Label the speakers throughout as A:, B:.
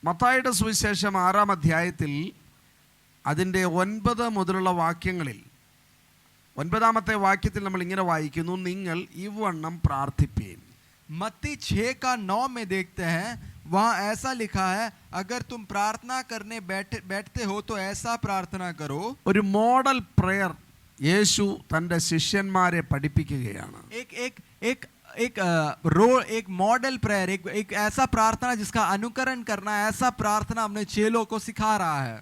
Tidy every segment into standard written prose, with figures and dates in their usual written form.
A: മത്തായിയുടെ സുവിശേഷം 6-ാം അധ്യായത്തിൽ അതിൻ്റെ 9 മുതലുള്ള വാക്യങ്ങളിൽ 9-ാമത്തെ വാക്യത്തിൽ നമ്മൾ ഇങ്ങനെ വായിക്കുന്നു, നിങ്ങൾ ഇവണ്ണം പ്രാർത്ഥിപ്പീൻ.
B: मत्ती 6:9 में देखते हैं, वहाँ ऐसा लिखा है, अगर तुम प्रार्थना करने बैठते हो तो ऐसा प्रार्थना करो.
A: ഒരു മോഡൽ പ്രെയർ യേശു തൻ്റെ ശിഷ്യന്മാരെ പഠിപ്പിക്കുകയാണ്.
B: एक मॉडल प्रेयर, एक ऐसा प्रार्थना जिसका अनुकरण करना, ऐसा प्रार्थना अपने चेलों को सिखा रहा है.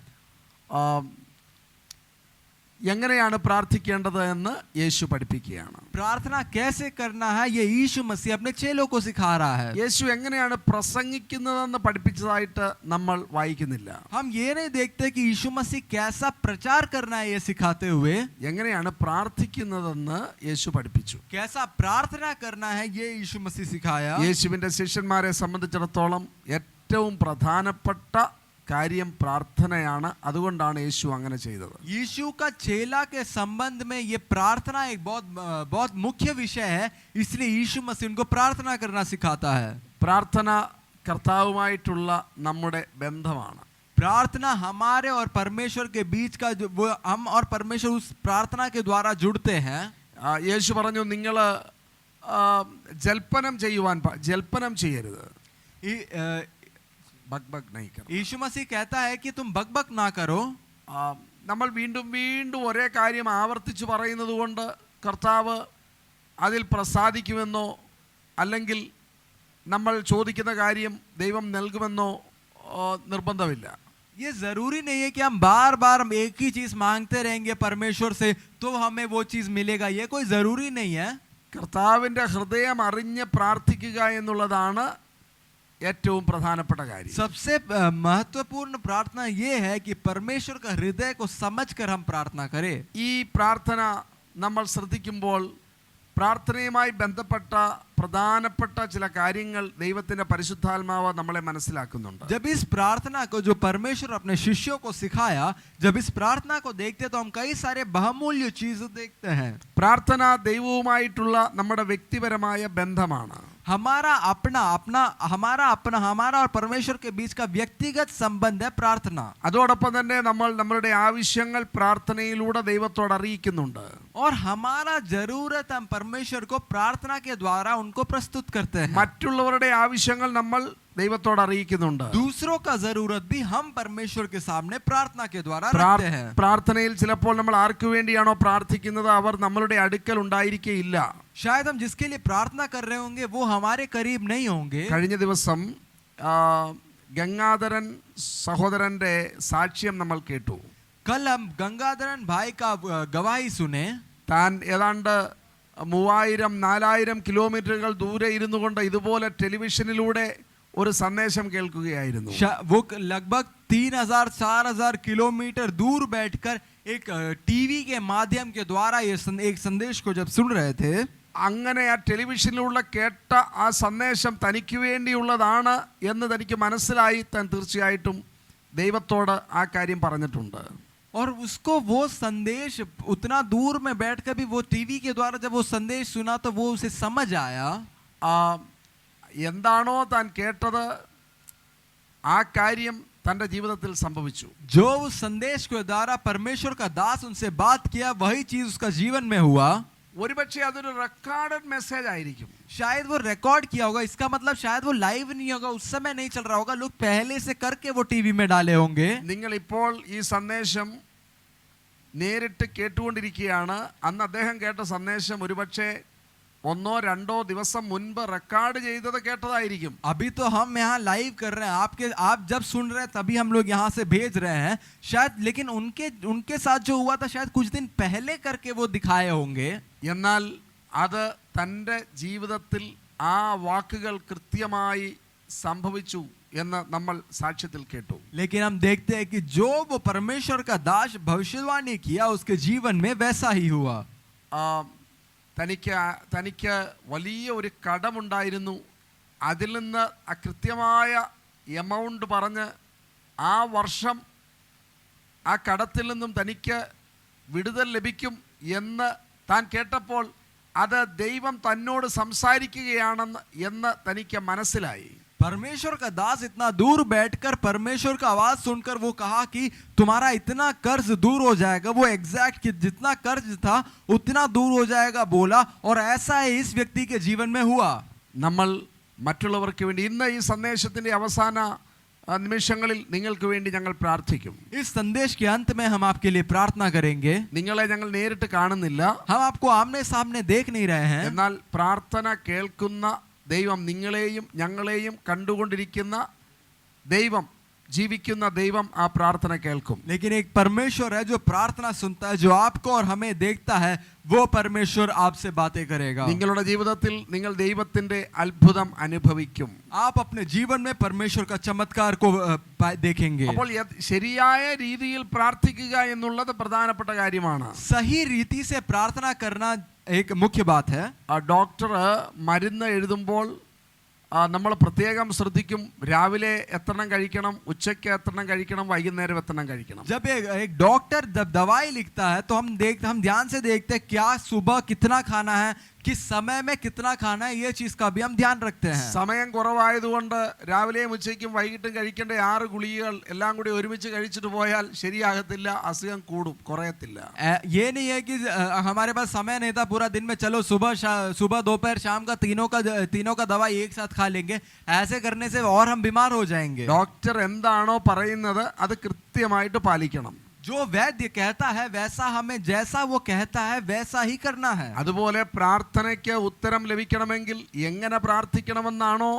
A: എങ്ങനെയാണ് പ്രാർത്ഥിക്കേണ്ടത് എന്ന് യേശു പഠിപ്പിക്കുകയാണ്.
B: प्रार्थना कैसे करना है ये यीशु मसीह अपने चेलों को सिखा रहा है.
A: യേശു എങ്ങനെയാണ് പ്രസംഗിക്കുന്നതെന്ന് പഠിപ്പിച്ചതായിട്ട് നമ്മൾ വായിക്കുന്നില്ല.
B: हम ये नहीं देखते कि यीशु मसीह कैसा प्रचार करना है ये सिखाते हुए,
A: എങ്ങനെയാണ് പ്രാർത്ഥിക്കുന്നതെന്ന് യേശു പഠിപ്പിച്ചു.
B: कैसा प्रार्थना करना है ये यीशु मसीह सिखाया.
A: യേശുവിൻ്റെ ശിഷ്യന്മാരെ സംബന്ധിച്ചിടത്തോളം ഏറ്റവും പ്രധാനപ്പെട്ട കാര്യം പ്രാർത്ഥനയാണ്. അതുകൊണ്ടാണ് യേശു അങ്ങനെ ചെയ്തത്.
B: यीशु का चेला के संबंध में ये प्रार्थना एक बहुत मुख्य विषय है, इसलिए यीशु मसीह उनको प्रार्थना करना सिखाता है.
A: പ്രാർത്ഥന കർത്താവുമായിട്ടുള്ള നമ്മുടെ ബന്ധമാണ്.
B: प्रार्थना हमारे और परमेश्वर के बीच का, जो वो हम और परमेश्वर उस प्रार्थना के द्वारा जुड़ते हैं.
A: യേശു പറഞ്ഞു, നിങ്ങൾ ജൽപ്പനം ചെയ്യരുത്.
B: यीशु मसीह कहता है कि तुम बकबक ना करो.
A: നമ്മൾ വീണ്ടും വീണ്ടും ഒരേ കാര്യം ആവർത്തിച്ച് പറയുന്നത് കൊണ്ട് കർത്താവ് അതിൽ പ്രസാദിക്കുമെന്നോ അല്ലെങ്കിൽ നമ്മൾ ചോദിക്കുന്ന കാര്യം ദൈവം നൽകുമെന്നോ നിർബന്ധമില്ല.
B: ये जरूरी नहीं है कि हम बार बार एक ही चीज मांगते रहेंगे परमेश्वर से तो हमें वो चीज मिलेगा, ये कोई जरूरी नहीं है.
A: കർത്താവിൻ്റെ ഹൃദയം അറിഞ്ഞ് പ്രാർത്ഥിക്കുക എന്നുള്ളതാണ് ഏറ്റവും പ്രധാനപ്പെട്ട കാര്യം.
B: सबसे महत्वपूर्ण प्रार्थना ये है कि परमेश्वर का हृदय को समझकर हम प्रार्थना करें.
A: ഈ പ്രാർത്ഥന നമ്മൾ ശ്രദ്ധിക്കുമ്പോൾ പ്രാർത്ഥനയുമായി ബന്ധപ്പെട്ട പ്രധാനപ്പെട്ട ചില കാര്യങ്ങൾ ദൈവത്തിന്റെ പരിശുദ്ധാത്മാവ് നമ്മളെ മനസ്സിലാക്കുന്നുണ്ട്.
B: जब इस प्रार्थना को जो परमेश्वर अपने शिष्यों को सिखाया, जब इस प्रार्थना को देखते तो हम कई सारे बहुमूल्य चीजें देखते हैं.
A: പ്രാർത്ഥന ദൈവവുമായിട്ടുള്ള നമ്മുടെ വ്യക്തിപരമായ ബന്ധമാണ്.
B: हमारा और परमेश्वर के बीच का व्यक्तिगत संबंध है प्रार्थना.
A: അതോടൊപ്പം തന്നെ നമ്മൾ നമ്മുടെ ആവശ്യങ്ങൾ പ്രാർത്ഥനയിലൂടെ ദൈവത്തോട് അറിയിക്കുന്നുണ്ട്.
B: और हमारा जरूरत हम परमेश्वर को प्रार्थना के द्वारा उनको प्रस्तुत करते हैं.
A: മറ്റുള്ളവരുടെ ആവശ്യങ്ങൾ നമ്മൾ ദൈവത്തോട് അറിയിക്കുന്നുണ്ട്.
B: दूसरों का जरूरत भी हम परमेश्वर के सामने प्रार्थना के द्वारा रखते हैं.
A: പ്രാർത്ഥനയിൽ ചിലപ്പോൾ നമ്മൾ ആർക്ക് വേണ്ടിയാണോ പ്രാർത്ഥിക്കുന്നത് അവർ നമ്മളുടെ അടുക്കൽ ഉണ്ടായിരിക്കുകയില്ല.
B: शायद हम जिसके लिए प्रार्थना कर रहे होंगे वो हमारे करीब नहीं होंगे.
A: കഴിഞ്ഞ ദിവസം ഗംഗാധരൻ സഹോദരന്റെ സാക്ഷ്യം നമ്മൾ കേട്ടു.
B: कल हम गंगाधरन भाई का गवाही सुने.
A: താൻ ഏതാണ്ട് 3000-4000 കിലോമീറ്ററുകൾ ദൂരെ ഇരുന്നു കൊണ്ട് ഇതുപോലെ ടെലിവിഷനിലൂടെ ഒരു സന്ദേശം കേൾക്കുകയായിരുന്നു.
B: वो लगभग 3000-4000 किलोमीटर दूर बैठकर एक टीवी के माध्यम के द्वारा ये एक संदेश को जब सुन रहे थे,
A: അങ്ങനെ ആ ടെലിവിഷനിലൂടെ കേട്ട ആ സന്ദേശം തനിക്ക് വേണ്ടിയുള്ളതാണ് എന്ന് തനിക്ക് മനസ്സിലായി. താൻ തീർച്ചയായിട്ടും ദൈവത്തോട് ആ കാര്യം പറഞ്ഞിട്ടുണ്ട്.
B: और उसको वो संदेश उतना दूर में बैठकर भी वो टीवी के द्वारा जब वो संदेश सुना तो वो उसे समझ आया.
A: എന്താണോ താൻ കേട്ടത് ആ കാര്യം തൻ്റെ ജീവിതത്തിൽ സംഭവിച്ചു.
B: जो उस संदेश के द्वारा परमेश्वर का दास उनसे बात किया वही चीज उसका जीवन में हुआ.
A: ഒരുപക്ഷെ അതൊരു റെക്കോർഡഡ് മെസ്സേജ് ആയിരിക്കും.
B: शायद वो रिकॉर्ड किया होगा. इसका मतलब शायद वो लाइव नहीं होगा, उस समय नहीं चल रहा होगा, लोग पहले से करके वो टीवी में डाले होंगे.
A: നിങ്ങൾ ഇപ്പോൾ ഈ സന്ദേശം നേരിട്ട് കേട്ടുകൊണ്ടിരിക്കുകയാണ്. അന്ന് അദ്ദേഹം കേട്ട സന്ദേശം ഒരുപക്ഷെ 1-2 ദിവസം മുൻപ് റെക്കോർഡ് ചെയ്തത് കേട്ടതായിരിക്കും.
B: अभी तो हम यहाँ लाइव कर रहे हैं, आप जब सुन रहे हैं तभी हम लोग यहाँ से भेज रहे हैं शायद, लेकिन उनके साथ जो हुआ था शायद कुछ दिन पहले करके वो दिखाए होंगे.
A: എന്നാൽ അത് തൻ്റെ ജീവിതത്തിൽ ആ വാക്കുകൾ കൃത്യമായി സംഭവിച്ചു എന്ന് നമ്മൾ സാക്ഷ്യത്തിൽ കേട്ടു.
B: लेकिन हम देखते हैं कि जो वो परमेश्वर का दास भविष्यवाणी किया उसके जीवन में वैसा ही हुआ.
A: തനിക്ക് വലിയ ഒരു കടമുണ്ടായിരുന്നു. അതിൽ നിന്ന് കൃത്യമായ എമൗണ്ട് പറഞ്ഞ് ആ വർഷം ആ കടത്തിൽ നിന്നും തനിക്ക് വിടുതൽ ലഭിക്കും എന്ന് താൻ കേട്ടപ്പോൾ അത് ദൈവം തന്നോട് സംസാരിക്കുകയാണെന്ന് തനിക്ക് മനസ്സിലായി.
B: परमेश्वर का दास इतना दूर बैठकर परमेश्वर का आवाज सुनकर वो कहा कि तुम्हारा इतना कर्ज दूर हो जाएगा, वो एग्जैक्ट जितना कर्ज था उतना दूर हो जाएगा बोला, और ऐसा है इस व्यक्ति के जीवन में हुआ।
A: നമ്മൾ മറ്റുള്ളവർക്ക് വേണ്ടി ഇന്ന് ഈ സന്ദേശത്തിന്റെ അവസാന നിമിഷങ്ങളിൽ നിങ്ങൾക്ക് വേണ്ടി ഞങ്ങൾ പ്രാർത്ഥിക്കും.
B: इस संदेश के अंत में हम आपके लिए प्रार्थना करेंगे।
A: നിങ്ങളെ ഞങ്ങൾ നേരിട്ട് കാണുന്നില്ല,
B: हम आपको आमने सामने देख नहीं रहे हैं,
A: എന്നാൽ പ്രാർത്ഥന കേൾക്കുന്ന ദൈവം, നിങ്ങളെയും ഞങ്ങളെയും കണ്ടുകൊണ്ടിരിക്കുന്ന ദൈവം, ജീവിക്കുന്ന ദൈവം ആ പ്രാർത്ഥന കേൾക്കും.
B: लेकिन एक परमेश्वर है जो प्रार्थना सुनता है, जो आपको और हमें देखता है, वो परमेश्वर आपसे बातें करेगा।
A: നിങ്ങളുടെ ജീവിതത്തിൽ നിങ്ങൾ ദൈവത്തിന്റെ അത്ഭുതം അനുഭവിക്കും.
B: आप अपने जीवन में परमेश्वर का चमत्कार को देखेंगे।
A: അപ്പോൾ ശരിയായ രീതിയിൽ പ്രാർത്ഥിക്കുക എന്നുള്ളത് പ്രധാനപ്പെട്ട കാര്യമാണ്.
B: सही रीति से प्रार्थना करना एक मुख्य बात है।
A: ഡോക്ടർ മരുന്ന് എഴുതുമ്പോൾ നമ്മൾ പ്രത്യേകം ശ്രദ്ധിക്കും, രാവിലെ എത്രണ്ണം കഴിക്കണം, ഉച്ചയ്ക്ക് എത്രണ്ണം കഴിക്കണം, വൈകുന്നേരം എത്രണ്ണം കഴിക്കണം.
B: जब एक डॉक्टर जब दवाई लिखता है तो हम ध्यान से देखते हैं क्या सुबह कितना खाना है, किस समय में कितना खाना है, ये चीज का भी हम ध्यान रखते हैं।
A: സമയം കുറവായതുകൊണ്ട് രാവിലെയും ഉച്ചയ്ക്കും വൈകിട്ടും കഴിക്കേണ്ട 6 ഗുളികകൾ എല്ലാം കൂടി ഒരുമിച്ച് കഴിച്ചിട്ട് പോയാൽ ശരിയാകത്തില്ല, അസുഖം കൂടും, കുറയത്തില്ല.
B: ये नहीं है कि हमारे पास समय नहीं था पूरा दिन में, चलो सुबह दोपहर शाम का तीनों का दवाई एक साथ खा लेंगे, ऐसे करने से और हम बीमार हो जाएंगे।
A: ഡോക്ടർ എന്താണോ പറയുന്നത് അത് കൃത്യമായിട്ട് പാലിക്കണം.
B: जो वैद्य कहता है वैसा हमें, जैसा वो कहता है वैसा ही करना है।
A: അതുപോലെ പ്രാർത്ഥനയ്ക്ക് ഉത്തരം ലഭിക്കണമെങ്കിൽ എങ്ങനെ പ്രാർത്ഥിക്കണമെന്നാണോ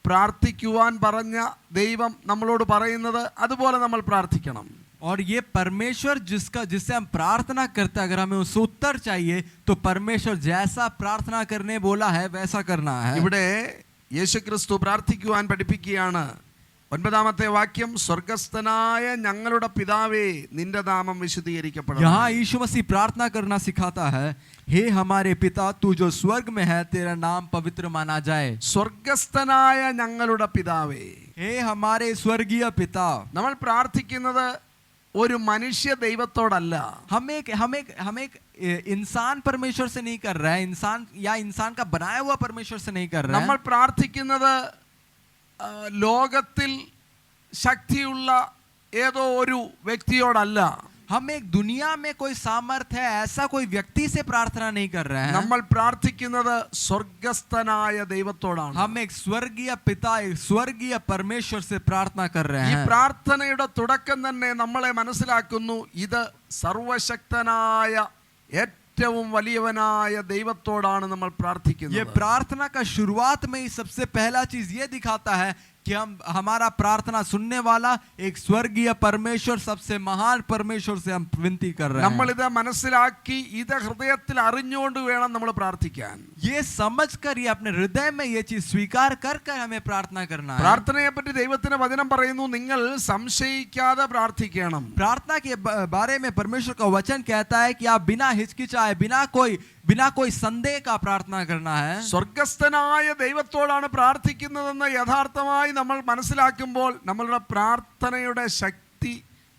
A: പ്രാർത്ഥിക്കുവാൻ പറഞ്ഞ ദൈവം നമ്മളോട് പറയുന്നത് അതുപോലെ നമ്മൾ പ്രാർത്ഥിക്കണം.
B: और ये परमेश्वर जिससे हम प्रार्थना करते हैं, अगर हमें उस उत्तर चाहिए तो परमेश्वर जैसा प्रार्थना करने बोला है वैसा करना है।
A: ഇവിടെ യേശുക്രിസ്തു പ്രാർത്ഥിക്കുവാൻ പഠിപ്പിക്കുകയാണ്. 9-ാമത്തെ വാക്യം, സ്വർഗസ്ഥനായ ഞങ്ങളുടെ പിതാവേ നിന്റെ നാമം വിശുദ്ധീകരിക്കപ്പെടണം.
B: यहाँ यीशु मसीह प्रार्थना करना सिखाता है, हे हमारे पिता तू जो स्वर्ग में है तेरा नाम पवित्र माना जाए।
A: സ്വർഗസ്ഥനായ ഞങ്ങളുടെ പിതാവേ,
B: हे हमारे स्वर्गीय पिता।
A: നമ്മൾ പ്രാർത്ഥിക്കുന്നത് ഒരു മനുഷ്യ ദൈവത്തോടല്ല.
B: हम एक इंसान परमेश्वर से नहीं कर रहे हैं, इंसान का बनाया हुआ परमेश्वर से नहीं कर रहे
A: നമ്മൾ
B: हैं।
A: പ്രാർത്ഥിക്കുന്നത് ലോകത്തിൽ ശക്തിയുള്ള ഏതോ ഒരു വ്യക്തിയോടല്ല.
B: हम एक दुनिया में कोई सामर्थ्य है ऐसा कोई व्यक्ति से प्रार्थना नहीं कर रहे हैं।
A: നമ്മൾ പ്രാർത്ഥിക്കുന്നത് സ്വർഗസ്ഥനായ ദൈവത്തോടാണ്.
B: हम एक स्वर्गीय पिता, एक स्वर्गीय परमेश्वर से प्रार्थना कर रहे
A: ഈ
B: हैं।
A: പ്രാർത്ഥനയുടെ തുടക്കം തന്നെ നമ്മളെ മനസ്സിലാക്കുന്നു, ഇത് സർവശക്തനായ ഏറ്റവും വലിയവനായ ദൈവത്തോടാണ് നമ്മൾ
B: ये
A: പ്രാർത്ഥിക്കുന്നത്.
B: प्रार्थना का शुरुआत में ही सबसे पहला चीज ये दिखाता है कि हमारा प्रार्थना सुनने वाला एक स्वर्गीय परमेश्वर, सबसे महान परमेश्वर से हम विनती कर रहे हैं।
A: നമ്മളിത് മനസ്സിലാക്കി ഇത് ഹൃദയത്തിൽ അറിഞ്ഞുകൊണ്ട് വേണം നമ്മൾ പ്രാർത്ഥിക്കാൻ.
B: ये समझकर, ये अपने हृदय में ये चीज स्वीकार कर हमें प्रार्थना करना है।
A: പ്രാർത്ഥനയെ പറ്റി ദൈവത്തിന്റെ വചനം പറയുന്നു, നിങ്ങൾ സംശയിക്കാതെ പ്രാർത്ഥിക്കണം.
B: प्रार्थना के बारे में परमेश्वर का वचन कहता है कि आप बिना हिचकिचाए, बिना कोई संदेह का प्रार्थना करना है।
A: സ്വർഗസ്ഥനായ ദൈവത്തോടാണ് പ്രാർത്ഥിക്കുന്നതെന്ന് യഥാർത്ഥമായി നമ്മൾ മനസ്സിലാക്കുമ്പോൾ നമ്മളുടെ പ്രാർത്ഥനയുടെ ശക്തി,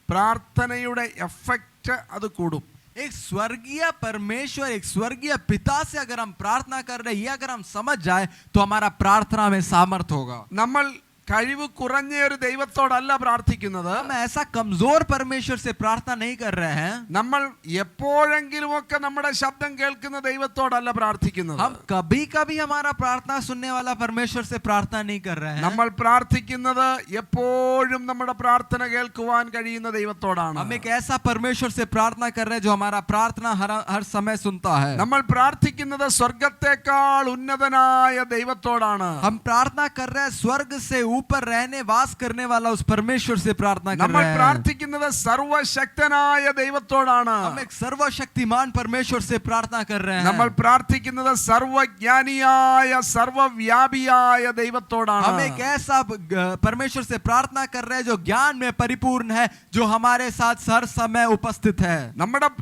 A: പ്രാർത്ഥനയുടെ എഫക്റ്റ് അത് കൂടും.
B: एक स्वर्गीय परमेश्वर, एक स्वर्गीय पिता से अगर हम प्रार्थना कर रहे हैं, ये अगर हम समझ जाए तो हमारा प्रार्थना में सामर्थ होगा।
A: നമ്മൾ കഴിവ് കുറഞ്ഞ ഒരു ദൈവത്തോടല്ല പ്രാർത്ഥിക്കുന്നത്.
B: हम ऐसा कमजोर परमेश्वर से प्रार्थना नहीं कर रहे हैं।
A: നമ്മൾ എപ്പോഴെങ്കിലുമൊക്കെ നമ്മുടെ ശബ്ദം കേൾക്കുന്ന ദൈവത്തോടല്ല പ്രാർത്ഥിക്കുന്നത്.
B: हम कभी कभी हमारा प्रार्थना सुनने वाला परमेश्वर से प्रार्थना नहीं कर रहे हैं।
A: നമ്മൾ പ്രാർത്ഥിക്കുന്നത് എപ്പോഴും നമ്മുടെ പ്രാർത്ഥന കേൾക്കുവാൻ കഴിയുന്ന ദൈവത്തോടാണ്.
B: हम एक ऐसा परमेश्वर से प्रार्थना कर रहे हैं जो हमारा प्रार्थना हर समय सुनता है।
A: നമ്മൾ പ്രാർത്ഥിക്കുന്നത് സ്വർഗത്തെക്കാൾ ഉന്നതനായ ദൈവത്തോടാണ്.
B: हम प्रार्थना कर रहे हैं स्वर्ग से ऊपर रहने वास करने वाला उस परमेश्वर से प्रार्थना कर
A: നമ്മൾ
B: रहे हैं।
A: പ്രാർത്ഥിക്കുന്നത് സർവശക്തനായ ദൈവത്തോടാണ്.
B: हम एक सर्वशक्तिमान परमेश्वर से प्रार्थना कर रहे हैं।
A: നമ്മൾ പ്രാർത്ഥിക്കുന്നത് സർവജ്ഞാനിയായ സർവവ്യാപിയായ ദൈവത്തോടാണ്.
B: हम एक ऐसा परमेश्वर से प्रार्थना कर रहे हैं जो ज्ञान में परिपूर्ण है, जो हमारे साथ हर समय उपस्थित है।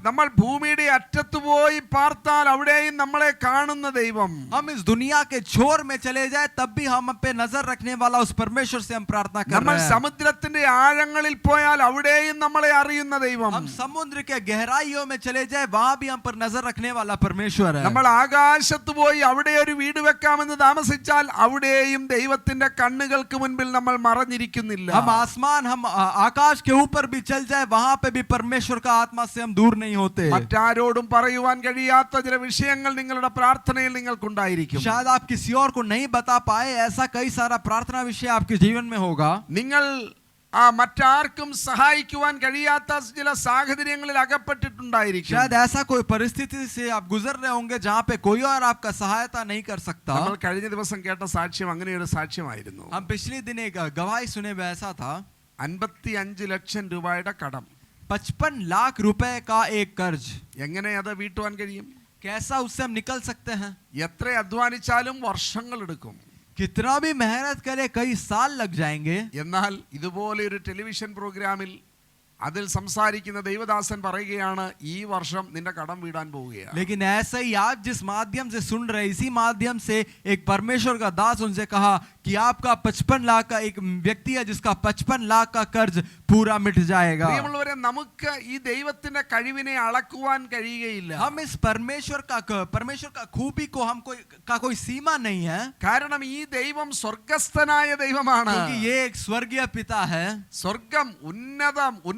A: നമ്മൾ ഭൂമിയുടെ അറ്റത്ത് പോയി പാർത്താൽ അവിടെയും നമ്മളെ കാണുന്ന ദൈവം.
B: हम इस दुनिया के छोर में चले जाए तब भी हम पे नजर रखने वाला उस परमेश्वर से हम प्रार्थना कर
A: നമ്മൾ
B: रहे हैं।
A: സമുദ്രത്തിന്റെ ആഴങ്ങളിൽ പോയാൽ അവിടെയും നമ്മളെ അറിയുന്ന ദൈവം,
B: हम समुद्र के गहराइयों में चले जाए वहां भी हम पर नजर रखने वाला परमेश्वर है।
A: നമ്മൾ ആകാശത്ത് പോയി അവിടെ ഒരു വീട് വെക്കാമെന്ന് താമസിച്ചാൽ അവിടെയും ദൈവത്തിന്റെ കണ്ണുകൾക്ക് മുൻപിൽ നമ്മൾ മറഞ്ഞിരിക്കുന്നില്ല.
B: हम आसमान हम आकाश के ऊपर भी चल जाए वहां पे भी परमेश्वर का आत्मा से हम दूर नहीं होते।
A: മറ്റാരോടും പറയുവാൻ കഴിയാത്ത ചില വിഷയങ്ങൾ നിങ്ങളുടെ പ്രാർത്ഥനയിൽ നിങ്ങൾക്കുണ്ടായിരിക്കും.
B: शायद आप किसी और को नहीं बता पाए ऐसा कई सारा प्रार्थना विषय आपके जीवन में होगा।
A: നിങ്ങൾ മറ്റാർക്കും സഹായിക്കുവാൻ കഴിയാത്ത ചില സാഹചര്യങ്ങളിൽ അകപ്പെട്ടിട്ടുണ്ടായിരിക്കും.
B: शायद ऐसा कोई परिस्थिति से आप गुजर रहे होंगे जहां पे कोई और आपका सहायता नहीं कर सकता।
A: നമ്മൾ കഴിഞ്ഞ ദിവസം കേട്ട സാക്ഷ്യം അങ്ങനെയൊരു സാക്ഷ്യമായിരുന്നു.
B: हम पिछले दिन एक गवाही सुने हुए ऐसा था,
A: 55 ലക്ഷം രൂപയുടെ കടം.
B: 55 लाख रुपए का एक कर्ज।
A: എങ്ങനെ അത് വീട്ടുവാൻ കഴിയും?
B: कैसा उससे हम निकल सकते हैं?
A: എത്ര അധ്വാനിച്ചാലും വർഷങ്ങൾ എടുക്കും.
B: कितना भी मेहनत करे कई साल लग जाएंगे।
A: എന്നാൽ ഇതുപോലെ ഒരു ടെലിവിഷൻ പ്രോഗ്രാമിൽ അതിൽ സംസാരിക്കുന്ന ദൈവദാസൻ പറയുകയാണ്, ഈ വർഷം നിന്റെ കടം വീടാൻ പോവുകയാണ്.
B: लेकिन ऐसे ही आप जिस माध्यम से सुन रहे, इसी माध्यम से एक परमेश्वर का दास उनसे कहा कि आपका 55 लाख का एक व्यक्ति है जिसका 55 लाख का कर्ज पूरा मिट जाएगा।
A: പ്രിയമുള്ളവരെ, നമുക്ക് ഈ ദൈവത്തിന്റെ കഴിവിനെ അളക്കുവാൻ കഴിയുകയില്ല.
B: हम इस परमेश्वर का खूबी को हम कोई सीमा नहीं है,
A: കാരണം ഈ ദൈവം സ്വർഗസ്ഥനായ ദൈവമാണ്.
B: क्योंकि ये एक स्वर्गीय पिता है।
A: സ്വർഗം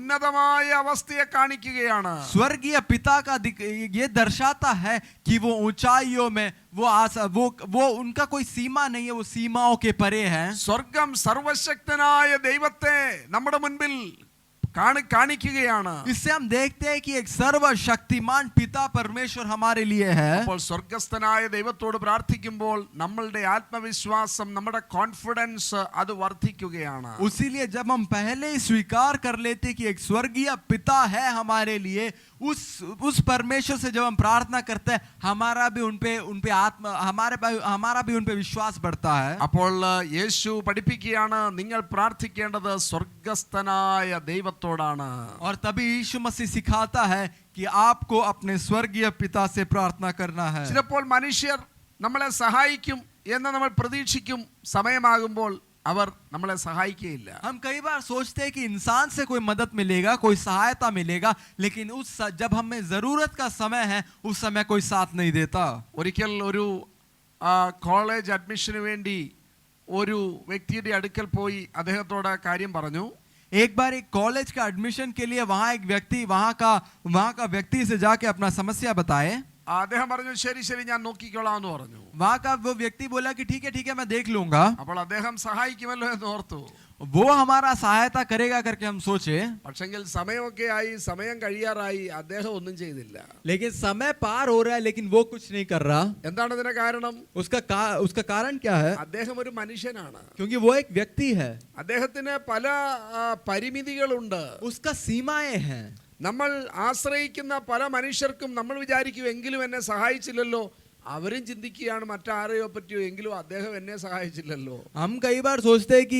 A: ഉന്നതമായ അവസ്ഥയെ കാണിക്കുകയാണ്.
B: स्वर्गीय पिता का ये दर्शाता है कि वो ऊंचाइयों में वो उनका कोई सीमा नहीं है, वो सीमाओं के परे है।
A: സ്വർഗം സർവശക്തനായ ദൈവത്തെ നമ്മുടെ മുൻപിൽ കാണിക്കുകയാണ്.
B: इससे हम देखते हैं कि एक सर्वशक्तिमान पिता परमेश्वर हमारे लिए है।
A: അപ്പോൾ സ്വർഗസ്ഥനായ ദൈവത്തോട് പ്രാർത്ഥിക്കുമ്പോൾ നമ്മളുടെ ആത്മവിശ്വാസം, നമ്മുടെ കോൺഫിഡൻസ് അത് വർദ്ധിക്കുകയാണ്.
B: उसीलिए जब हम पहले ही स्वीकार कर लेते कि एक स्वर्गीय पिता है हमारे लिए, उस परमेश्वर से जब हम प्रार्थना करते हैं हमारा भी उन पे विश्वास बढ़ता है।
A: അപ്പോൾ യേശു പഠിപ്പിക്കുകയാണ്, നിങ്ങൾ പ്രാർത്ഥിക്കേണ്ടത് സ്വർഗസ്ഥനായ ദൈവത്തോടാണ്.
B: और तभी यीशु मसीह सिखाता है कि आपको अपने स्वर्गीय पिता से प्रार्थना करना है।
A: ചിലപ്പോൾ മനുഷ്യർ നമ്മളെ സഹായിക്കും എന്ന് നമ്മൾ പ്രതീക്ഷിക്കും, സമയമാകുമ്പോൾ അവർ നമ്മളെ സഹായിക്കുകയില്ല.
B: हम कई बार सोचते हैं कि इंसान से कोई मदद मिलेगा, कोई सहायता मिलेगा, लेकिन जब हमें जरूरत का समय है उस समय कोई साथ नहीं देता।
A: ഒരിക്കൽ ഒരു കോളേജ് അഡ്മിഷന് വേണ്ടി ഒരു വ്യക്തിയുടെ അടുക്കൽ പോയി അദ്ദേഹത്തോട് കാര്യം പറഞ്ഞു.
B: एक बार एक कॉलेज का एडमिशन के लिए वहां एक व्यक्ति वहां का व्यक्ति से जाके अपना समस्या बताए।
A: അദ്ദേഹം പറഞ്ഞു, ശരി ശരി ഞാൻ നോക്കിക്കോളാം എന്ന് പറഞ്ഞു.
B: वहां का वो व्यक्ति बोला कि ठीक है मैं देख लूंगा।
A: അപ്പോൾ അദ്ദേഹം സഹായിക്കുമല്ലോ എന്ന് ഓർത്തു.
B: वो हमारा सहायता करेगा करके हम सोचे,
A: പക്ഷെങ്കിൽ സമയമൊക്കെ ആയി, സമയം കഴിയാറായി, അദ്ദേഹം ഒന്നും ചെയ്തില്ല.
B: लेकिन समय पार हो रहा है लेकिन वो कुछ नहीं कर रहा।
A: എന്താണ് ഇതിന്റെ കാരണം?
B: उसका कारण क्या है?
A: അദ്ദേഹം ഒരു മനുഷ്യനാണ്.
B: क्योंकि वो एक व्यक्ति है,
A: അദ്ദേഹത്തിന് പല പരിമിതികളുണ്ട്.
B: उसका सीमाएं हैं।
A: നമ്മൾ ആശ്രയിക്കുന്ന പല മനുഷ്യർക്കും നമ്മൾ വിചാരിക്കും, എങ്കിലും എന്നെ സഹായിച്ചില്ലല്ലോ. അവരും ചിന്തിക്കുകയാണ് മറ്റാരെയോ പറ്റിയോ, എങ്കിലും അദ്ദേഹം എന്നെ സഹായിച്ചില്ലല്ലോ.
B: हम कई बार सोचते हैं कि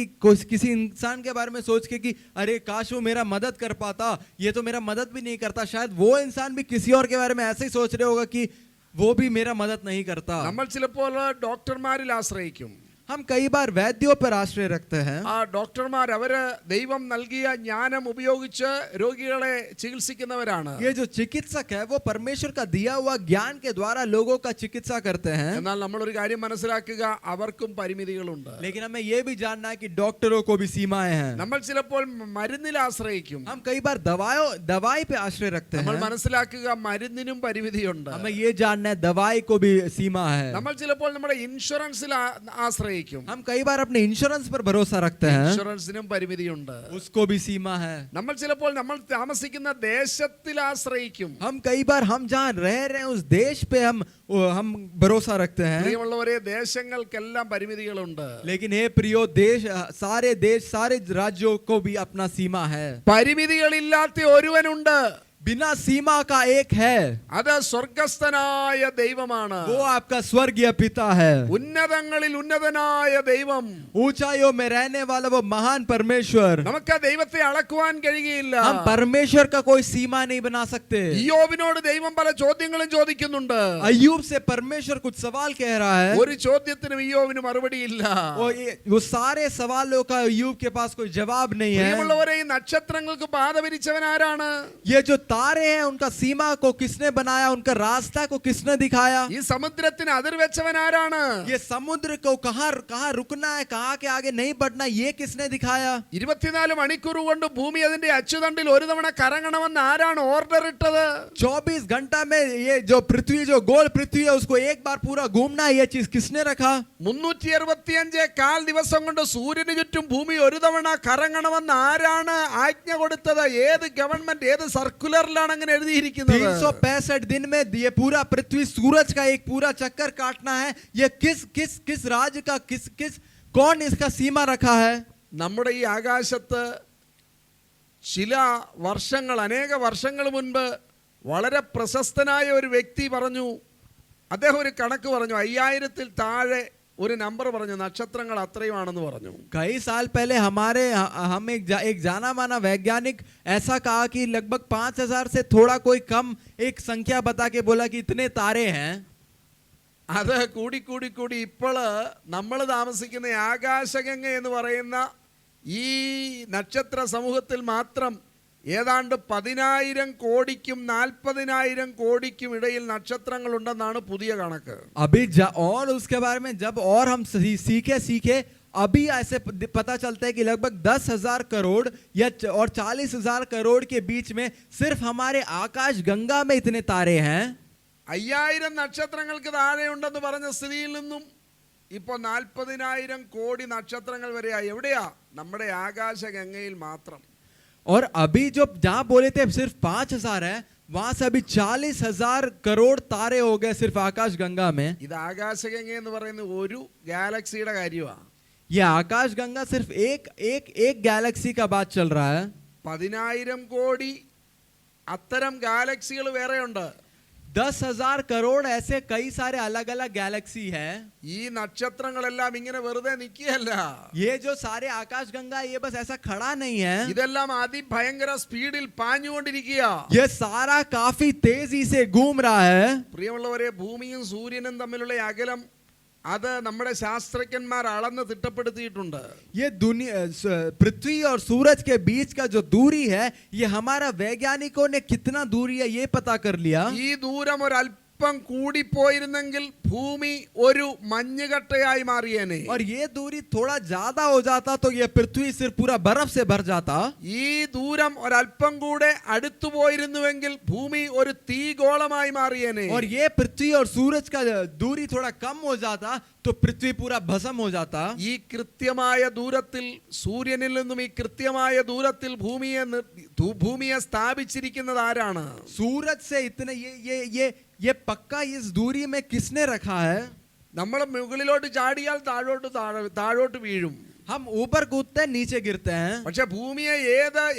B: किसी इंसान के बारे में सोच के कि अरे काश वो मेरा मदद कर पाता, ये तो मेरा मदद भी नहीं करता। शायद वो इंसान भी किसी और के बारे में ऐसे ही सोच रहे होगा कि वो भी मेरा मदद नहीं करता।
A: നമ്മൾ ചിലപ്പോൾ ഡോക്ടർമാരിൽ ആശ്രയിക്കും.
B: हम कई बार वैद्यों पर आश्रय रखते हैं।
A: ആ ഡോക്ടർമാർ അവര് ദൈവം നൽകിയ ജ്ഞാനം ഉപയോഗിച്ച് രോഗികളെ ചികിത്സിക്കുന്നവരാണ്.
B: ये जो चिकित्सक है वो परमेश्वर का दिया हुआ ज्ञान के द्वारा लोगों का चिकित्सा करते हैं।
A: എന്നാൽ നമ്മൾ ഒരു കാര്യം മനസ്സിലാക്കുക, അവർക്കും പരിമിതികളുണ്ട്.
B: लेकिन हमें ये भी जानना है कि डॉक्टरों को भी सीमाएं हैं।
A: നമ്മൾ ചിലപ്പോൾ മരുന്നിൽ ആശ്രയിക്കും.
B: हम कई बार दवाई पे आश्रय रखते
A: നമ്മൾ
B: हैं।
A: മനസ്സിലാക്കുക, മരുന്നിനും പരിമിതിയുണ്ട്.
B: हमें ये जानना है दवाई को भी सीमा है।
A: നമ്മൾ ചിലപ്പോൾ നമ്മുടെ ഇൻഷുറൻസിൽ ആശ്രയിക്കും.
B: हम कई बार अपने इंश्योरेंस पर भरोसा रखते हैं,
A: ഇൻഷുറൻസിനും പരിമിതിയുണ്ട്.
B: उसको भी सीमा है।
A: നമ്മൾ ചിലപ്പോൾ നമ്മൾ താമസിക്കുന്ന ദേശത്തിൽ ആശ്രയിക്കും.
B: हम कई बार हम जहाँ रह रहे हैं उस देश पे हम भरोसा रखते हैं।
A: പ്രിയമുള്ളവരെ, ദേശങ്ങൾക്കെല്ലാം പരിമിതികളുണ്ട്.
B: लेकिन हे प्रियो, सारे राज्यों को भी अपना सीमा है।
A: പരിമിതികളില്ലാത്ത ഒരുവനുണ്ട്.
B: बिना सीमा का एक है,
A: അത് സ്വർഗസ്ഥനായ ദൈവമാണ്.
B: वो आपका स्वर्गीय पिता है.
A: ഉന്നതങ്ങളിൽ ഉന്നതനായ ദൈവം.
B: ऊंचाइयों में रहने वाला वो महान परमेश्वर.
A: നമുക്ക് ആ ദൈവത്തെ അളക്കുവാൻ കഴിയുകയില്ല.
B: हम परमेश्वर का कोई सीमा नहीं बना सकते.
A: ഇയ്യോബിനോട് ദൈവം പല ചോദ്യങ്ങളും ചോദിക്കുന്നുണ്ട്.
B: अय्यूब से परमेश्वर कुछ सवाल कह रहा है.
A: ഒരു ചോദ്യത്തിനും ഇയ്യോബിന് മറുപടിയില്ല.
B: वो सारे सवालों का अय्यूब के पास कोई जवाब नहीं है.
A: പ്രിയമുള്ളവരെ, ഈ നക്ഷത്രങ്ങൾക്ക് പാത വിരിച്ചവൻ ആരാണ്?
B: ये जो तारे हैं उनका सीमा को किसने बनाया, उनका रास्ता को किसने दिखाया?
A: ഈ സമുദ്രത്തിന് അതിർ വെച്ചവൻ ആരാണ്?
B: ये समुद्र को कहाँ रुकना है, कहाँ के आगे नहीं बढ़ना, ये किसने दिखाया?
A: 24 മണിക്കൂർ കൊണ്ട് ഭൂമി അതിന്റെ അച്ചുതണ്ടിൽ ഒരു തവണ കറങ്ങണമെന്ന് ആരാണ് ഓർഡർ ഇട്ടത്?
B: 24 घंटा में ये जो पृथ्वी, जो गोल पृथ्वी है, उसको एक बार पूरा घूमना है, ये चीज किसने रखा?
A: 365 കാൽ ദിവസം കൊണ്ട് സൂര്യന് ചുറ്റും ഭൂമി ഒരു തവണ കറങ്ങണമെന്ന് ആരാണ് ആജ്ഞ കൊടുത്തത്? ഏത് ഗവൺമെന്റ്, ഏത് സർക്കുലറിലാണ് അങ്ങനെ എഴുതിയിരിക്കുന്നത്?
B: 365 दिन में ये पूरा पृथ्वी सूरज का एक पूरा चक्कर काटना है, ये किस किस किस राज्य का, किस किस कौन इसका सीमा रखा है?
A: നമ്മുടെ ഈ ആകാശത്ത് ചില വർഷങ്ങൾ, അനേക വർഷങ്ങൾ മുൻപ് വളരെ പ്രശസ്തനായ ഒരു വ്യക്തി പറഞ്ഞു, അദ്ദേഹം ഒരു കണക്ക് പറഞ്ഞു, 5000-ൽ താഴെ ഒരു നമ്പർ പറഞ്ഞു, നക്ഷത്രങ്ങൾ അത്രയുമാണെന്ന് പറഞ്ഞു.
B: कई साल पहले हम एक जाना माना वैज्ञानिक ऐसा कहा कि लगभग 5000 से थोड़ा कोई कम एक संख्या बता के बोला कि इतने तारे हैं.
A: അത് കൂടി കൂടി കൂടി ഇപ്പോൾ നമ്മൾ താമസിക്കുന്ന ആകാശഗംഗ എന്ന് പറയുന്ന ഈ നക്ഷത്ര സമൂഹത്തിൽ മാത്രം ഏതാണ്ട് 10,000 കോടിക്കും 40,000 കോടിക്കും ഇടയിൽ നക്ഷത്രങ്ങൾ ഉണ്ടെന്നാണ് പുതിയ കണക്ക്.
B: अभी और उसके बारे में जब और हम सीखे अभी ऐसे पता चलता है कि लगभग 10,000 करोड़ या और 40,000 करोड़ के बीच में सिर्फ हमारे आकाश गंगा में इतने तारे हैं.
A: 5000 നക്ഷത്രങ്ങൾക്ക് താഴെ ഉണ്ടെന്ന് പറഞ്ഞ സ്ഥിതിയിൽ നിന്നും ഇപ്പൊ 40,000 കോടി നക്ഷത്രങ്ങൾ വരെയായി. എവിടെയാ? നമ്മുടെ ആകാശഗംഗയിൽ മാത്രം.
B: और अभी जो जहां बोले थे सिर्फ 5,000 है, वहां से अभी 40,000 करोड़ तारे हो गए सिर्फ आकाश गंगा में.
A: ഇത് ആകാശഗംഗ എന്ന് പറയുന്ന ഒരു ഗാലക്സിയുടെ കാര്യമാണ്.
B: ये आकाश गंगा सिर्फ एक गैलेक्सी का बात चल रहा है.
A: 10,000 കോടി അത്തരം ഗാലക്സികൾ വേറെയുണ്ട്.
B: 10,000 करोड़ ऐसे कई सारे अलग अलग गैलेक्सी है.
A: ഈ നക്ഷത്രങ്ങളെല്ലാം ഇങ്ങനെ വെറുതെ നിൽക്കുകയല്ല.
B: ये जो सारे आकाश गंगा, ये बस ऐसा खड़ा नहीं है.
A: ഇതെല്ലാം അതിഭയങ്കര സ്പീഡിൽ പാഞ്ഞുകൊണ്ടിരിക്കുക.
B: ये सारा काफी तेजी से घूम रहा है.
A: പ്രിയമുള്ളവരെ, ഭൂമിയും സൂര്യനും തമ്മിലുള്ള അകലം അത് നമ്മുടെ ശാസ്ത്രജ്ഞന്മാർ അളന്ന് തിട്ടപ്പെടുത്തിയിട്ടുണ്ട്.
B: ये दुनिया, पृथ्वी और सूरज के बीच का जो दूरी है, ये हमारा वैज्ञानिकों ने कितना दूरी है ये पता कर लिया.
A: ഈ ദൂരം ഒരല്പം കൂടിപ്പോയിരുന്നെങ്കിൽ ഭൂമി ഒരു മഞ്ഞുകട്ടയായി മാറിയേനെ.
B: और ये दूरी थोड़ा ज्यादा हो जाता तो ये पृथ्वी सिर्फ पूरा बर्फ से भर जाता.
A: ഈ ദൂരം ഒരല്പം കൂടെ അടുത്തു പോയിരുന്നുവെങ്കിൽ ഭൂമി ഒരു തീഗോളമായി മാറിയേനെ.
B: और ये पृथ्वी और सूरज का दूरी थोड़ा कम हो जाता तो पृथ्वी पूरा भस्म हो जाता.
A: ഈ കൃത്യമായ ദൂരത്തിൽ, സൂര്യനിൽ നിന്നും ഈ കൃത്യമായ ദൂരത്തിൽ ഭൂമിയെ സ്ഥാപിച്ചിരിക്കുന്നത് ആരാണ്?
B: सूरज से इतने ये पक्का इस दूरी में किसने रखा है?
A: നമ്മൾ മുകളിലോട്ട് ചാടിയാൽ താഴോട്ട് വീഴും.
B: हम ऊपर कूदते हैं, नीचे गिरते हैं.
A: പക്ഷെ ഭൂമിയെ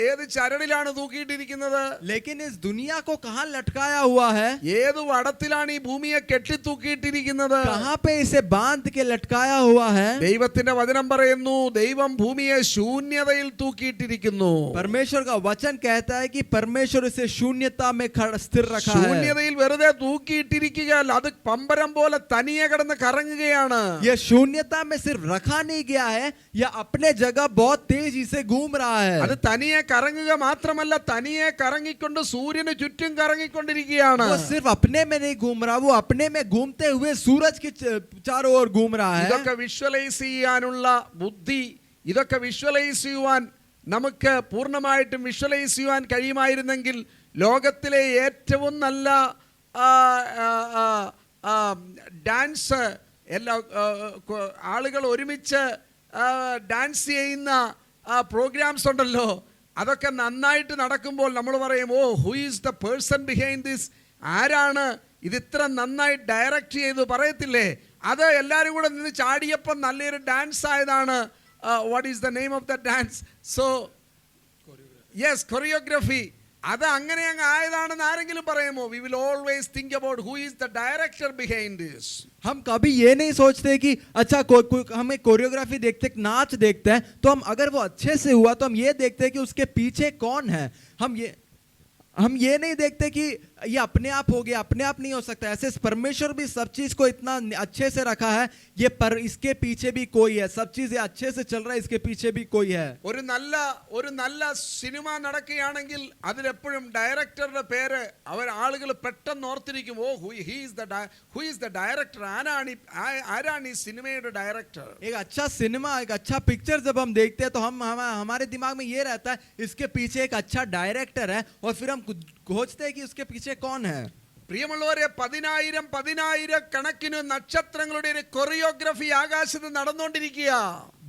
A: ഏത് ചരടിലാണ് തൂക്കിയിട്ടിരിക്കുന്നത്?
B: लेकिन इस दुनिया को कहां लटकाया हुआ है?
A: ഏത് വടത്തിലാണ് ഈ ഭൂമിയെ കെട്ടിത്തൂക്കിയിട്ടിരിക്കുന്നത്?
B: कहां पे इसे बांध के लटकाया हुआ है?
A: ദൈവത്തിന്റെ വചനം പറയുന്നു, ദൈവം ഭൂമിയെ ശൂന്യതയിൽ തൂക്കിയിട്ടിരിക്കുന്നു.
B: परमेश्वर का वचन कहता है कि परमेश्वर इसे शून्यता में स्थिर रखा है.
A: ശൂന്യതയിൽ വെറുതെ തൂക്കിയിട്ടിരിക്കുകയല്ല, അത് പമ്പരം പോലെ തനിയെ കിടന്ന് കറങ്ങുകയാണ്.
B: ये शून्यता में सिर्फ रखा नहीं गया है, यह अपने जगह बहुत तेजी से घूम रहा है.
A: അത് തനിയെ കറങ്ങുക മാത്രമല്ല, തനിയെ കറങ്ങിക്കൊണ്ട് സൂര്യന് ചുറ്റും കറങ്ങിക്കൊണ്ടിരിക്കുകയാണ്.
B: वो सिर्फ अपने में नहीं घूम रहा, वो अपने में घूमते हुए सूरज के चारों ओर घूम रहा है.
A: ഇതൊക്കെ വിഷ്വലൈസ് ചെയ്യാനുള്ള ബുദ്ധി, ഇതൊക്കെ വിഷ്വലൈസ് ചെയ്യുവാൻ നമുക്ക് പൂർണ്ണമായിട്ടും വിഷ്വലൈസ് ചെയ്യുവാൻ കഴിയുമായിരുന്നെങ്കിൽ ലോകത്തിലെ ഏറ്റവും നല്ല ഡാൻസ്, എല്ലാ ആളുകൾ ഒരുമിച്ച് ഡാൻസ് ചെയ്യുന്ന പ്രോഗ്രാംസ് ഉണ്ടല്ലോ, അതൊക്കെ നന്നായിട്ട് നടക്കുമ്പോൾ നമ്മൾ പറയും, oh, who is the person behind this? ആരാണ് ഇത് ഇത്ര നന്നായി ഡയറക്റ്റ് ചെയ്തു പറയത്തില്ലേ? അത് എല്ലാവരും കൂടെ നിന്ന് ചാടിയപ്പം നല്ലൊരു ഡാൻസ് ആയതാണ്. What is the name of the dance? So yes, choreography. അത് അങ്ങനെ അങ്ങ് ആയതാണെന്ന് ആരെങ്കിലും പറയുമോ? We will always think about who is the director behind this.
B: हम कभी ये नहीं सोचते कि अच्छा हमें कोरियोग्राफी देखते नाच देखते हैं तो हम अगर वो अच्छे से हुआ तो हम ये देखते हैं कि उसके पीछे कौन है. हम ये नहीं देखते कि ये अपने आप हो गया, अपने आप नहीं हो सकता. ऐसे परमेश्वर भी सब चीज को इतना अच्छे से रखा है, ये पर इसके पीछे भी कोई है. सब चीज अच्छे से चल रहा है, इसके पीछे भी कोई है.
A: ഒരു നല്ല സിനിമ നടക്കുകയാണെങ്കിൽ അതിലെപ്പോഴും ഡയറക്ടറുടെ പേര് ആളുകൾ പെട്ടെന്ന് ഓർത്തിരിക്കും. ഓ ഹു ഈസ് ദ ഡയറക്ടർ, ആരാണ് ഈ സിനിമയുടെ ഡയറക്ടർ.
B: एक अच्छा सिनेमा, एक अच्छा पिक्चर जब हम देखते हैं तो हमारे दिमाग में ये रहता है इसके पीछे एक अच्छा डायरेक्टर है, और फिर हम खोजते हैं कि उसके पीछे कौन है.
A: പ്രിയമുള്ളവരെ, 10,000 കണക്കിന് നക്ഷത്രങ്ങളുടെ ഒരു കൊറിയോഗ്രഫി ആകാശത്ത് നടന്നുകൊണ്ടിരിക്കുക.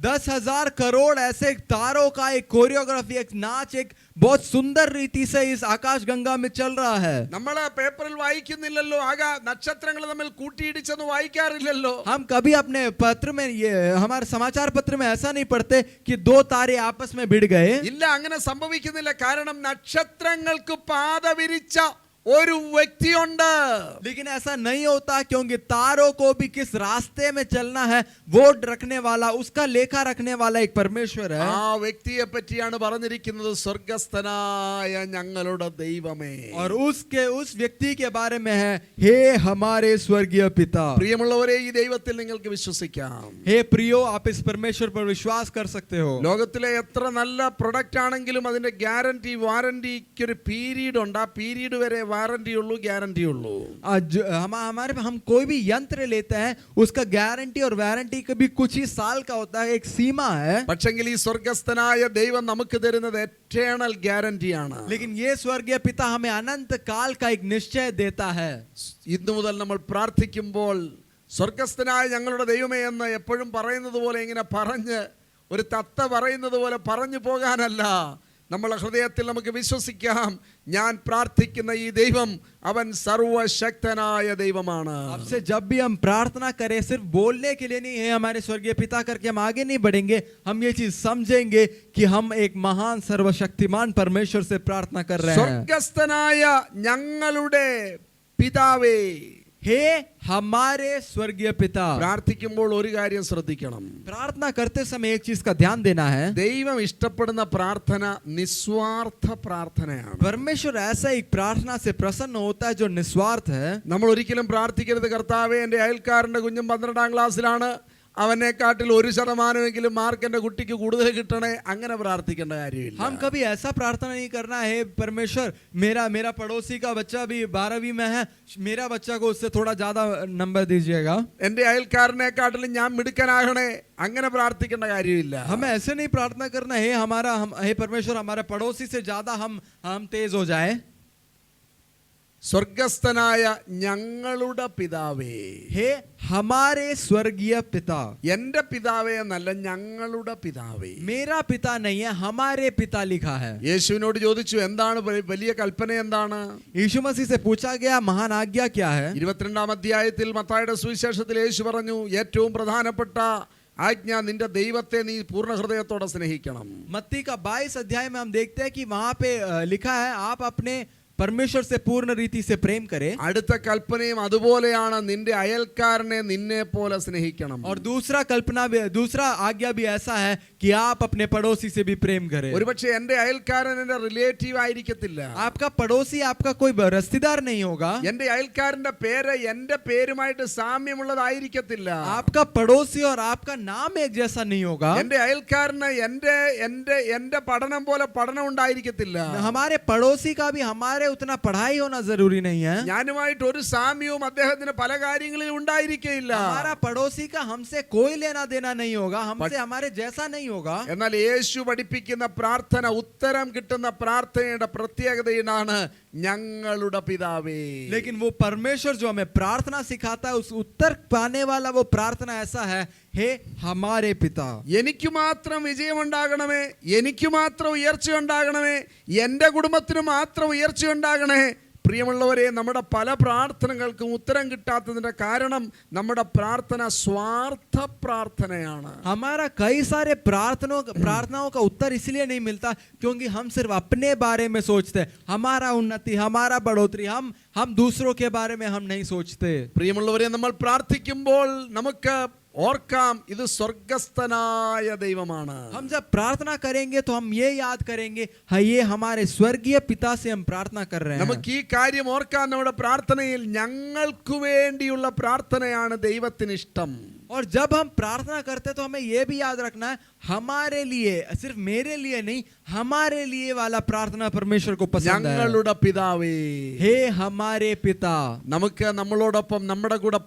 B: 10,000 करोड़ ऐसे तारों का एक कोरियोग्राफी, एक नाच, एक बहुत सुंदर रीति से इस आकाश गंगा में चल रहा है.
A: നമ്മള് പേപ്പറിൽ വായിക്കുന്നില്ലല്ലോ, നക്ഷത്രങ്ങൾ തമ്മിൽ കൂട്ടിയിടിച്ചെന്ന് വായിക്കാറില്ലല്ലോ.
B: हम कभी अपने पत्र में, ये हमारे समाचार पत्र में ऐसा नहीं पढ़ते कि दो तारे आपस में भिड़ गए.
A: ഇല്ല, അങ്ങനെ സംഭവിക്കുന്നില്ല. കാരണം നക്ഷത്രങ്ങൾക്ക് പാത വിരിച്ച ഒരു വ്യക്തിയുണ്ട്.
B: लेकिन ऐसा नहीं होता, क्योंकि तारों को भी किस रास्ते में चलना है वो रखने वाला, उसका लेखा रखने वाला एक परमेश्वर है.
A: ആ വ്യക്തിയെ പറ്റിയാണ് പറഞ്ഞിരിക്കുന്നത്, സ്വർഗസ്ഥനായ ഞങ്ങളുടെ ദൈവമേ.
B: और उस व्यक्ति के बारे में है, हे हमारे स्वर्गीय पिता.
A: പ്രിയമുള്ളവരെ, ഈ ദൈവത്തിൽ നിങ്ങൾക്ക് വിശ്വസിക്കാം.
B: हे प्रियो, आप इस परमेश्वर पर विश्वास कर सकते हो.
A: ലോകത്തിലെ എത്ര നല്ല പ്രൊഡക്റ്റ് ആണെങ്കിലും അതിന്റെ ഗ്യാരണ്ടി വാറന്റിക്ക് ഒരു പീരീഡ് ഉണ്ട്. ആ പീരീഡ് വരെ वारंटी उल्लू, गारंटी उल्लू.
B: हमारे हम कोई भी यंत्र लेते हैं, उसका गारंटी और वारंटी कभी कुछ ही साल का होता है, एक सीमा है.
A: പക്ഷെങ്കിൽ ഈ സ്വർഗസ്ഥനായ ദൈവം നമുക്ക് തരുന്നത് എറ്റേണൽ ഗ്യാരണ്ടിയാണ്.
B: लेकिन ये स्वर्गीय पिता हमें अनंत काल का एक निश्चय देता है.
A: ഇന്നു മുതൽ നമ്മൾ പ്രാർത്ഥിക്കുമ്പോൾ സ്വർഗസ്ഥനായ ഞങ്ങളുടെ ദൈവമേ എന്ന് എപ്പോഴും പറയുന്നത് പോലെ ഇങ്ങനെ പറഞ്ഞ് ഒരു തത്ത പറയുന്നത് പോലെ പറഞ്ഞു പോകാനല്ല, നമ്മളെ ഹൃദയത്തിൽ നമുക്ക് വിശ്വസിക്കാം, ഞാൻ പ്രാർത്ഥിക്കുന്ന ഈ ദൈവം അവൻ സർവശക്തനായ ദൈവമാണ്.
B: आपसे जब भी हम प्रार्थना करें, सिर्फ बोलने के लिए नहीं है हमारे स्वर्गीय पिता करके हम आगे नहीं बढ़ेंगे. हम ये चीज समझेंगे कि हम एक महान सर्वशक्तिमान परमेश्वर से प्रार्थना कर रहे हैं.
A: സ്വർഗസ്ഥനായ ഞങ്ങളുടെ പിതാവേ,
B: हे हमारे स्वर्गीय पिता.
A: പ്രാർത്ഥിക്കുമ്പോൾ ഒരു കാര്യം ശ്രദ്ധിക്കണം.
B: प्रार्थना करते समय एक चीज का ध्यान देना है.
A: ദൈവം ഇഷ്ടപ്പെടുന്ന പ്രാർത്ഥന നിസ്വാർത്ഥ പ്രാർത്ഥനയാണ്.
B: परमेश्वर ऐसा एक प्रार्थना से प्रसन्न होता है जो निस्वार्थ है.
A: നമ്മൾ ഒരിക്കലും പ്രാർത്ഥിക്കരുത്, കർത്താവേ എൻ്റെ അയൽക്കാരന്റെ കുഞ്ഞും 12ാം ക്ലാസ്സിലാണ്, അവനെക്കാട്ടിൽ 1% മാർക്ക് എൻ്റെ കുട്ടിക്ക് കൂടുതൽ കിട്ടണേ, അങ്ങനെ പ്രാർത്ഥിക്കേണ്ട കാര്യമില്ല.
B: हम कभी ऐसा प्रार्थना नहीं करना है, परमेश्वर मेरा पड़ोसी का बच्चा भी 12वीं में है, मेरा बच्चा को उससे थोड़ा ज्यादा नंबर दीजिएगा.
A: എൻ്റെ അയൽക്കാരനെക്കാട്ടിലും ഞാൻ മിടുക്കനാകണേ, അങ്ങനെ പ്രാർത്ഥിക്കേണ്ട കാര്യമില്ല.
B: हमें ऐसे नहीं प्रार्थना करना है, हे परमेश्वर हमारे पड़ोसी से ज्यादा हम तेज हो जाए.
A: സ്വർഗസ്ഥനായ ഞങ്ങളുടെ പിതാവേ,
B: हे हमारे स्वर्गीय पिता.
A: എൻ്റെ പിതാവേ എന്നല്ല, ഞങ്ങളുടെ പിതാവേ.
B: मेरा पिता नहीं है, हमारे पिता लिखा है.
A: യേശുവിനോട് ചോദിച്ചു, എന്താണ് വലിയ കൽപ്പന, എന്താണ്?
B: यीशु मसीह से पूछा गया महान आज्ञा क्या है.
A: 22ാം അധ്യായത്തിൽ മത്തായിയുടെ സുവിശേഷത്തിൽ യേശു പറഞ്ഞു, ഏറ്റവും പ്രധാനപ്പെട്ട ആജ്ഞ നിന്റെ ദൈവത്തെ നീ പൂർണ്ണ ഹൃദയത്തോടെ സ്നേഹിക്കണം.
B: मत्ती का 22 अध्याय में हम देखते हैं कि वहां पे लिखा है, आप अपने परमेश्वर से पूर्ण रीति से प्रेम करें.
A: അടുത്ത കൽപ്പനയും അതുപോലെയാണ്, നിന്റെ അയൽക്കാരനെ നിന്നെ പോലെ സ്നേഹിക്കണം.
B: और दूसरा आज्ञा भी ऐसा है कि आप अपने पड़ोसी से भी प्रेम करें.
A: ഒരുപക്ഷെ എൻ്റെ അയൽക്കാരൻ എൻ്റെ റിലേറ്റീവ് ആയിരിക്കത്തില്ല.
B: आपका पड़ोसी आपका कोई रिश्तेदार नहीं होगा.
A: എൻ്റെ അയൽക്കാരന്റെ പേര് എൻ്റെ പേരുമായിട്ട് സാമ്യമുള്ളതായിരിക്കത്തില്ല.
B: आपका पड़ोसी और आपका नाम एक जैसा नहीं होगा.
A: എൻ്റെ അയൽക്കാരന് എൻ്റെ പഠനം പോലെ പഠനം ഉണ്ടായിരിക്കത്തില്ല.
B: हमारे पड़ोसी का भी हमारे उतना पढ़ाई होना जरूरी नहीं है.
A: ഞാനുമായിട്ട് ഒരു സാമ്യവും അദ്ദേഹത്തിന് പല കാര്യങ്ങളിൽ ഉണ്ടായിരിക്കില്ല.
B: हमारा पड़ोसी का हमसे कोई लेना देना नहीं होगा, हमसे हमारे जैसा नहीं होगा.
A: എന്നാൽ യേശു പഠിപ്പിക്കുന്ന പ്രാർത്ഥന, ഉത്തരം കിട്ടുന്ന പ്രാർത്ഥനയുടെ പ്രത്യേകത ഇതാണ്, ഞങ്ങളുടെ പിതാവേ.
B: लेकिन वो परमेश्वर जो हमें प्रार्थना सिखाता है, उस उत्तर पाने वाला वो प्रार्थना ऐसा है, हे हमारे पिता.
A: എനിക്ക് മാത്രം വിജയമുണ്ടാകണമേ, എനിക്ക് മാത്രം ഉയർച്ച ഉണ്ടാകണമേ, എൻ്റെ കുടുംബത്തിന് മാത്രം ഉയർച്ച ഉണ്ടാകണേ. പ്രിയമുള്ളവരെ, നമ്മുടെ പല പ്രാർത്ഥനകൾക്കും ഉത്തരം കിട്ടാത്തതിന്റെ കാരണം നമ്മുടെ പ്രാർത്ഥന സ്വാർത്ഥ പ്രാർത്ഥനയാണ്.
B: हमारा कई सारे प्रार्थनाओं का उत्तर इसलिए नहीं मिलता क्योंकि हम सिर्फ अपने बारे में सोचते हैं, हमारा उन्नति, हमारा बढ़ोतरी, हम दूसरों के बारे में हम नहीं सोचते.
A: പ്രിയമുള്ളവരെ, നമ്മൾ പ്രാർത്ഥിക്കുമ്പോൾ നമുക്ക് ഓർക്കാം, ഇത് സ്വർഗസ്ഥനായ ദൈവമാണ്.
B: हम जब प्रार्थना करेंगे तो हम ये याद करेंगे, हाँ, ये हमारे स्वर्गीय पिता से हम प्रार्थना कर रहे हैं.
A: നമുക്ക് ഈ കാര്യം ഓർക്കാൻ നമ്മുടെ പ്രാർത്ഥനയിൽ ഞങ്ങൾക്ക് വേണ്ടിയുള്ള പ്രാർത്ഥനയാണ് ദൈവത്തിന് ഇഷ്ടം.
B: और जब हम प्रार्थना करते हैं तो हमें ये भी याद रखना है, हमारे लिए, सिर्फ मेरे लिए नहीं, हमारे लिए वाला प्रार्थना परमेश्वर को पसंद है.
A: ഞങ്ങളുടെ പിതാവേ,
B: हे हमारे पिता.
A: നമുക്ക് നമ്മളോടൊപ്പം നമ്മുടെ കൂടെ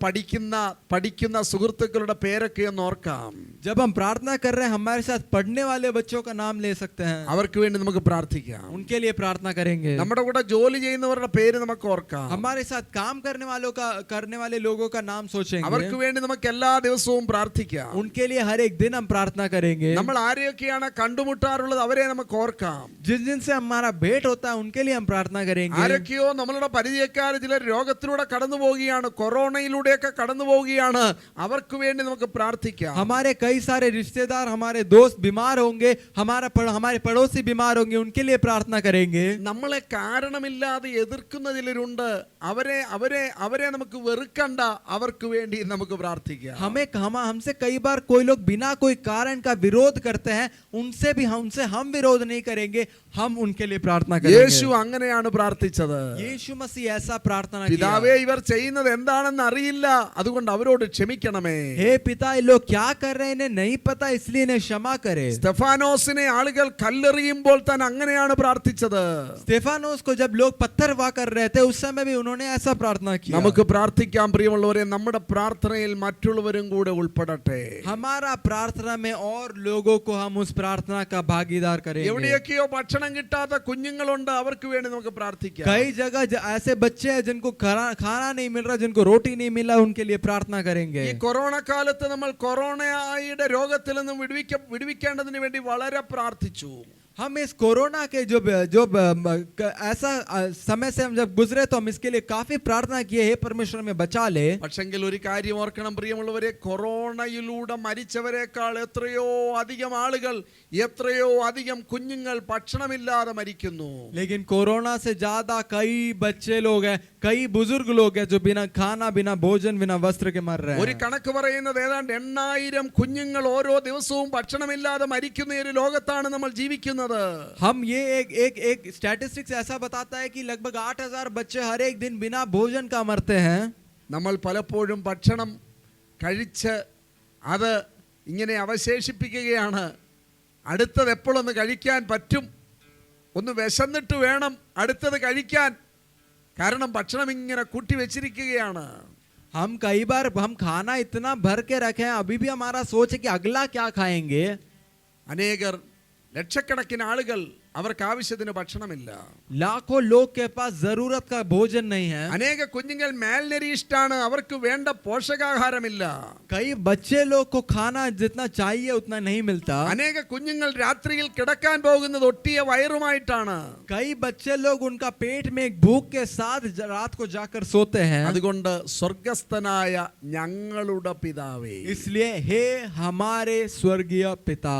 A: പഠിക്കുന്ന സുഹൃത്തുക്കളുടെ പേരൊക്കെ ഒന്ന് ഓർക്കാം.
B: जब हम प्रार्थना कर रहे हैं, हमारे साथ पढ़ने वाले बच्चों का नाम ले सकते हैं,
A: അവർക്ക് വേണ്ടി നമുക്ക് പ്രാർത്ഥിക്കാം.
B: उनके लिए प्रार्थना करेंगे.
A: നമ്മുടെ കൂടെ ജോലി ചെയ്യുന്നവരുടെ പേര് നമുക്ക് ഓർക്കാം.
B: हमारे साथ काम करने वाले लोगों का नाम सोचेंगे.
A: അവർക്ക് വേണ്ടി നമുക്ക് എല്ലാ ദിവസവും പ്രാർത്ഥിക്കാം.
B: उनके लिए हर एक दिन हम प्रार्थना करेंगे.
A: നമ്മൾ ആരെയൊക്കെയാണ് കണ്ടുമുട്ടാറുള്ളത് അവരെ നമുക്ക് ഓർക്കാം.
B: जिनसे हमारा भेंट होता है उनके लिए हम प्रार्थना करेंगे.
A: ആരൊക്കെയോ നമ്മളുടെ പരിചയക്കാർ ചിലർ രോഗത്തിലൂടെ കടന്നു പോവുകയാണ്, കൊറോണയിലൂടെയൊക്കെ കടന്നു പോവുകയാണ്, അവർക്ക് വേണ്ടി നമുക്ക് പ്രാർത്ഥിക്കാം.
B: हमारे कई सारे रिश्तेदार, हमारे दोस्त बीमार होंगे, हमारे पड़ोसी बीमार होंगे, उनके लिए प्रार्थना करेंगे.
A: നമ്മളെ കാരണമില്ലാതെ എതിർക്കുന്ന ചിലരുണ്ട്, അവരെ നമുക്ക് വെറുക്കണ്ട, അവർക്ക് വേണ്ടി നമുക്ക് പ്രാർത്ഥിക്കാം.
B: हमसे कई बार कोई लोग बिना कोई कारण का विरोध करते हैं, उनसे हम विरोध नहीं करेंगे, हम उनके लिए प्रार्थना
A: യേശു
B: करेंगे.
A: അങ്ങനെയാണ് പ്രാർത്ഥിച്ചത്.
B: यीशु मसीह ऐसा प्रार्थना किया.
A: പിതാവേ, ഇവർ ചെയ്യുന്നത് എന്താണെന്ന് അറിയില്ല, അതുകൊണ്ട് അവരോട് ക്ഷമിക്കണമേ.
B: हे पिता, ये लोग क्या कर रहे हैं इन्हें नहीं पता, इसलिए इन्हें क्षमा करे.
A: സ്തെഫാനോസിനെ ആളുകൾ കല്ലെറിയുമ്പോൾ താൻ അങ്ങനെയാണ് പ്രാർത്ഥിച്ചത്.
B: स्टेफानोस को जब लोग पत्थर वाह कर रहे थे, उस समय भी उन्होंने ऐसा प्रार्थना किया.
A: നമുക്ക് പ്രാർത്ഥിക്കാം പ്രിയമുള്ളവരെ, നമ്മുടെ പ്രാർത്ഥനയിൽ മറ്റുള്ളവരും കൂടെ ഉൾപ്പെടട്ടെ.
B: हमारा प्रार्थना में और लोगों को हम उस प्रार्थना का भागीदार करेंगे.
A: എവിടെയൊക്കെയോ ഭക്ഷണം കിട്ടാത്ത കുഞ്ഞുങ്ങളുണ്ട്, അവർക്ക് വേണ്ടി നമുക്ക് പ്രാർത്ഥിക്കാം.
B: कई जगह ऐसे बच्चे हैं जिनको खाना नहीं मिल रहा, जिनको रोटी नहीं मिला, उनके लिए प्रार्थना करेंगे.
A: ഈ കൊറോണ കാലത്ത് നമ്മൾ കൊറോണയുടെ രോഗത്തിൽ നിന്നും വിടുവിക്കേണ്ടതിന് വേണ്ടി വളരെ പ്രാർത്ഥിച്ചു.
B: हम इस कोरोना के जो ऐसा समय से हम जब गुजरे तो हम इसके लिए काफी प्रार्थना किए, हे परमेश्वर में बचा ले.
A: പക്ഷെങ്കിൽ ഒരു കാര്യം ഓർക്കണം പ്രിയമുള്ളവരെ, കൊറോണയിലൂടെ മരിച്ചവരെക്കാൾ എത്രയോ അധികം ആളുകൾ, എത്രയോ അധികം കുഞ്ഞുങ്ങൾ ഭക്ഷണമില്ലാതെ മരിക്കുന്നു.
B: लेकिन कोरोना से ज्यादा कई बच्चे लोग हैं, कई बुजुर्ग लोग हैं जो बिना खाना, बिना भोजन, बिना वस्त्र के मर रहे
A: ഒരു
B: हैं.
A: കണക്ക് പറയുന്നത് ഏതാണ്ട് 8,000 കുഞ്ഞുങ്ങൾ ഓരോ ദിവസവും ഭക്ഷണമില്ലാതെ മരിക്കുന്ന ഒരു ലോകത്താണ് നമ്മൾ ജീവിക്കുന്നത്.
B: हम ये एक स्टैटिस्टिक्स ऐसा बताता है कि लगभग 8,000 बच्चे हर एक दिन बिना भोजन का मरते हैं.
A: നമ്മൾ പലപ്പോഴും ഭക്ഷണം കഴിച്ച് അത് ഇങ്ങനെ അവശേഷിപ്പിക്കുകയാണ്. അടുത്തത് എപ്പോഴൊന്ന് കഴിക്കാൻ പറ്റും, ഒന്ന് വിശന്നിട്ട് വേണം അടുത്തത് കഴിക്കാൻ, കാരണം ഭക്ഷണം ഇങ്ങനെ കൂട്ടി വെച്ചിരിക്കുകയാണ്.
B: हम कई बार हम खाना इतना भर के रखे हैं, अभी भी हमारा सोच है कि अगला क्या खाएंगे.
A: അനേകർ, ലക്ഷക്കണക്കിന് ആളുകൾ, അവർക്ക് ആവശ്യത്തിന് ഭക്ഷണമില്ല.
B: लाखों लोग के पास जरूरत का भोजन नहीं है.
A: അനേക കുഞ്ഞുങ്ങൾ മാൽനറിഷ്ഡ് ആണ്, അവർക്ക് വേണ്ട പോഷകാഹാരമില്ല.
B: कई बच्चे लोग को खाना जितना चाहिए उतना नहीं मिलता.
A: അനേക കുഞ്ഞുങ്ങൾ രാത്രിയിൽ കിടക്കാൻ പോകുന്നത് ഒട്ടിയ വയറുമായിട്ടാണ്.
B: कई बच्चे लोग उनका पेट में एक भूख के साथ रात को जाकर सोते हैं.
A: അതുകൊണ്ട് സ്വർഗസ്ഥനായ ഞങ്ങളുടെ പിതാവേ,
B: इसलिए हे हमारे स्वर्गीय पिता.